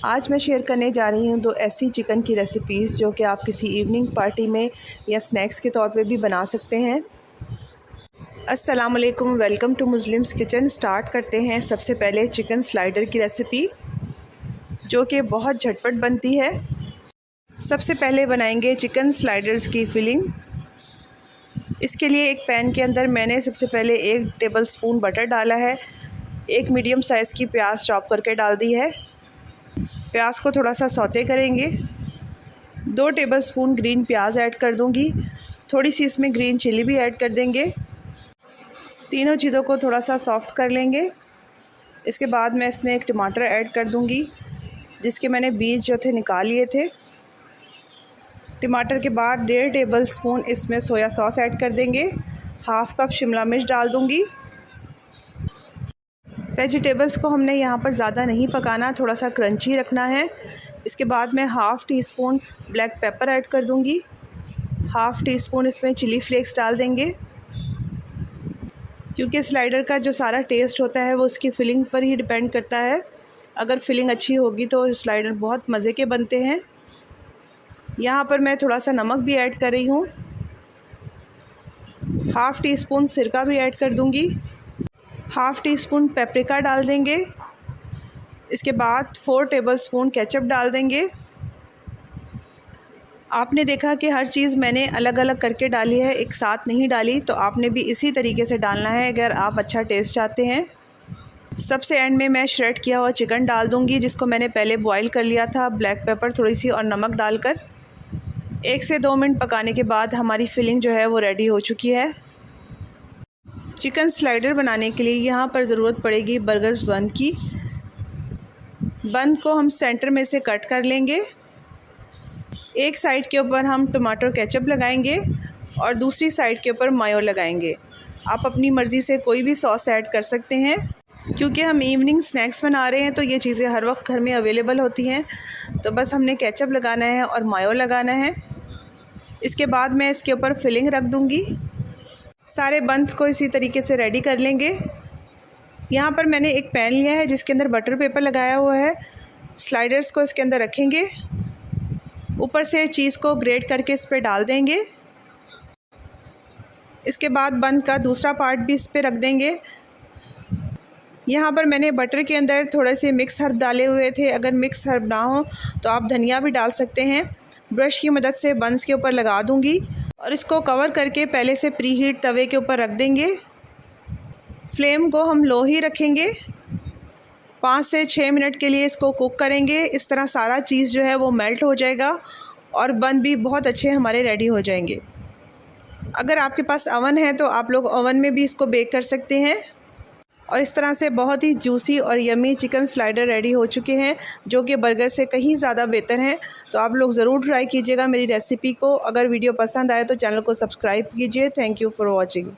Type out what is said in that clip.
आज मैं शेयर करने जा रही हूँ 2 ऐसी चिकन की रेसिपीज़ जो कि आप किसी इवनिंग पार्टी में या स्नैक्स के तौर पे भी बना सकते हैं। अस्सलाम वालेकुम, welcome to Muslims kitchen. Start करते हैं सबसे पहले चिकन स्लाइडर की रेसिपी जो कि बहुत झटपट बनती है। सबसे पहले बनाएंगे चिकन स्लाइडर्स की फिलिंग। इसके लिए एक पैन के अंदर मैंने सबसे पहले 1 टेबलस्पून बटर डाला है। एक मीडियम साइज़ की प्याज चॉप करके डाल दी है। प्याज को थोड़ा सा सौते करेंगे। 2 टेबलस्पून ग्रीन प्याज ऐड कर दूंगी। थोड़ी सी इसमें ग्रीन चिली भी ऐड कर देंगे। तीनों चीज़ों को थोड़ा सा सॉफ्ट कर लेंगे। इसके बाद मैं इसमें एक टमाटर ऐड कर दूंगी जिसके मैंने बीज जो थे निकाल लिए थे। टमाटर के बाद 1.5 टेबलस्पून इसमें सोया सॉस ऐड कर देंगे। हाफ़ कप शिमला मिर्च डाल दूंगी। वेजिटेबल्स को हमने यहाँ पर ज़्यादा नहीं पकाना, थोड़ा सा क्रंची रखना है। इसके बाद मैं half tea spoon black pepper add कर दूँगी। हाफ़ टी स्पून इसमें चिली फ्लेक्स डाल देंगे क्योंकि स्लाइडर का जो सारा टेस्ट होता है वो उसकी फिलिंग पर ही डिपेंड करता है। अगर फिलिंग अच्छी होगी तो स्लाइडर बहुत मज़े के बनते हैं। यहाँ पर मैं थोड़ा सा नमक भी ऐड कर रही हूँ। हाफ़ टी स्पून सिरका भी ऐड कर दूँगी। हाफ़ टी स्पून पेपरिका डाल देंगे। इसके बाद 4 टेबलस्पून केचप डाल देंगे। आपने देखा कि हर चीज़ मैंने अलग अलग करके डाली है, एक साथ नहीं डाली, तो आपने भी इसी तरीके से डालना है अगर आप अच्छा टेस्ट चाहते हैं। सबसे एंड में मैं श्रेड किया हुआ चिकन डाल दूँगी जिसको मैंने पहले बॉईल कर लिया था ब्लैक पेपर थोड़ी सी और नमक डालकर। 1 से 2 मिनट पकाने के बाद हमारी फिलिंग जो है वो रेडी हो चुकी है। चिकन स्लाइडर बनाने के लिए यहाँ पर ज़रूरत पड़ेगी बर्गर्स बन की। बन को हम सेंटर में से कट कर लेंगे। एक साइड के ऊपर हम टमाटर केचप लगाएंगे और दूसरी साइड के ऊपर मायो लगाएंगे। आप अपनी मर्ज़ी से कोई भी सॉस ऐड कर सकते हैं। क्योंकि हम इवनिंग स्नैक्स बना रहे हैं तो ये चीज़ें हर वक्त घर में अवेलेबल होती हैं, तो बस हमने केचप लगाना है और मायो लगाना है। इसके बाद मैं इसके ऊपर फिलिंग रख दूँगी। सारे बंस को इसी तरीके से रेडी कर लेंगे। यहाँ पर मैंने एक पैन लिया है जिसके अंदर बटर पेपर लगाया हुआ है। स्लाइडर्स को इसके अंदर रखेंगे। ऊपर से चीज़ को ग्रेट करके इस पर डाल देंगे। इसके बाद बन का दूसरा पार्ट भी इस पर रख देंगे। यहाँ पर मैंने बटर के अंदर थोड़े से मिक्स हर्ब डाले हुए थे। अगर मिक्स हर्ब ना हो तो आप धनिया भी डाल सकते हैं। ब्रश की मदद से बंस के ऊपर लगा दूँगी और इसको कवर करके पहले से प्री हीट तवे के ऊपर रख देंगे। फ्लेम को हम लो ही रखेंगे। 5 से 6 मिनट के लिए इसको कुक करेंगे। इस तरह सारा चीज़ जो है वो मेल्ट हो जाएगा और बन भी बहुत अच्छे हमारे रेडी हो जाएंगे। अगर आपके पास ओवन है तो आप लोग ओवन में भी इसको बेक कर सकते हैं। और इस तरह से बहुत ही जूसी और यमी चिकन स्लाइडर रेडी हो चुके हैं जो कि बर्गर से कहीं ज़्यादा बेहतर हैं। तो आप लोग ज़रूर ट्राई कीजिएगा मेरी रेसिपी को। अगर वीडियो पसंद आए तो चैनल को सब्सक्राइब कीजिए। Thank you for watching.